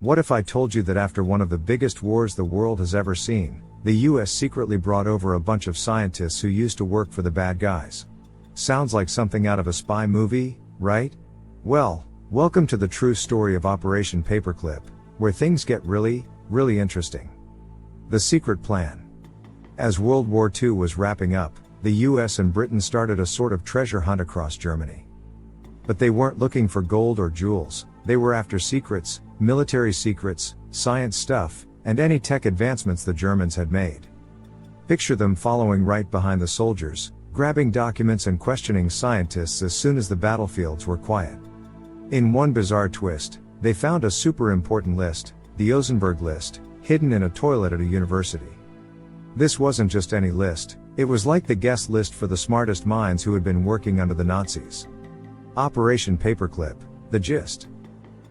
What if I told you that after one of the biggest wars the world has ever seen, the US secretly brought over a bunch of scientists who used to work for the bad guys? Sounds like something out of a spy movie, right? Well, welcome to the true story of Operation Paperclip, where things get really interesting. The secret plan. As World War II was wrapping up, the US and Britain started a sort of treasure hunt across Germany. But they weren't looking for gold or jewels, they were after secrets, military secrets, science stuff, and any tech advancements the Germans had made. Picture them following right behind the soldiers, grabbing documents and questioning scientists as soon as the battlefields were quiet. In one bizarre twist, they found a super important list, the Ozenberg list, hidden in a toilet at a university. This wasn't just any list, it was like the guest list for the smartest minds who had been working under the Nazis. Operation Paperclip, the gist.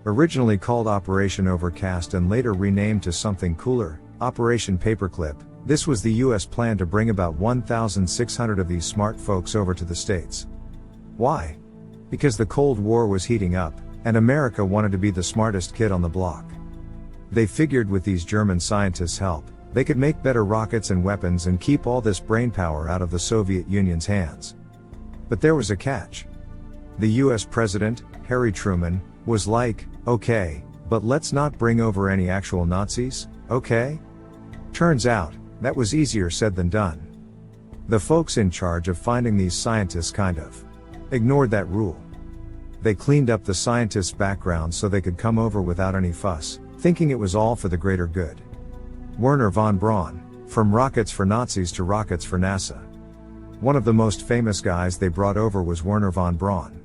Originally called Operation Overcast and later renamed to something cooler, Operation Paperclip, this was the US plan to bring about 1,600 of these smart folks over to the States. Why? Because the Cold War was heating up, and America wanted to be the smartest kid on the block. They figured with these German scientists' help, they could make better rockets and weapons and keep all this brainpower out of the Soviet Union's hands. But there was a catch. The US President, Harry Truman, was like, okay, but let's not bring over any actual Nazis, okay? Turns out, that was easier said than done. The folks in charge of finding these scientists kind of ignored that rule. They cleaned up the scientists' backgrounds so they could come over without any fuss, thinking it was all for the greater good. Werner von Braun, from rockets for Nazis to rockets for NASA. One of the most famous guys they brought over was Werner von Braun.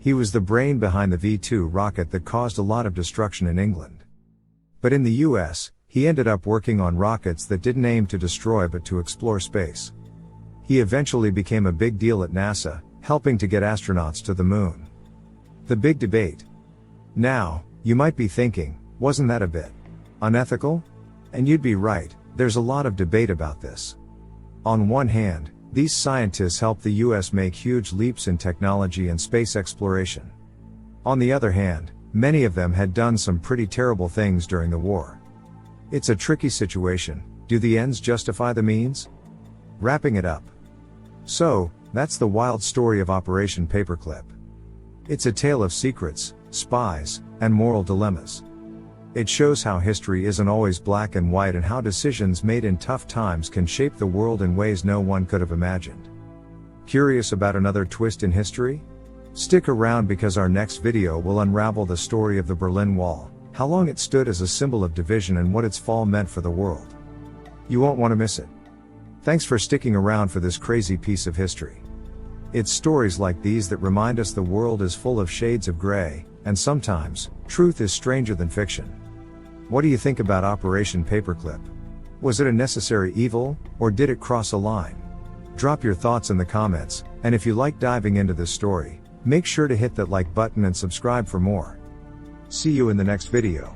He was the brain behind the V-2 rocket that caused a lot of destruction in England. But in the US, he ended up working on rockets that didn't aim to destroy but to explore space. He eventually became a big deal at NASA, helping to get astronauts to the moon. The big debate. Now, you might be thinking, wasn't that a bit unethical? And you'd be right, there's a lot of debate about this. On one hand, these scientists helped the US make huge leaps in technology and space exploration. On the other hand, many of them had done some pretty terrible things during the war. It's a tricky situation. Do the ends justify the means? Wrapping it up. So, that's the wild story of Operation Paperclip. It's a tale of secrets, spies, and moral dilemmas. It shows how history isn't always black and white and how decisions made in tough times can shape the world in ways no one could have imagined. Curious about another twist in history? Stick around because our next video will unravel the story of the Berlin Wall, how long it stood as a symbol of division and what its fall meant for the world. You won't want to miss it. Thanks for sticking around for this crazy piece of history. It's stories like these that remind us the world is full of shades of gray, and sometimes, truth is stranger than fiction. What do you think about Operation Paperclip? Was it a necessary evil, or did it cross a line? Drop your thoughts in the comments, and if you like diving into this story, make sure to hit that like button and subscribe for more. See you in the next video.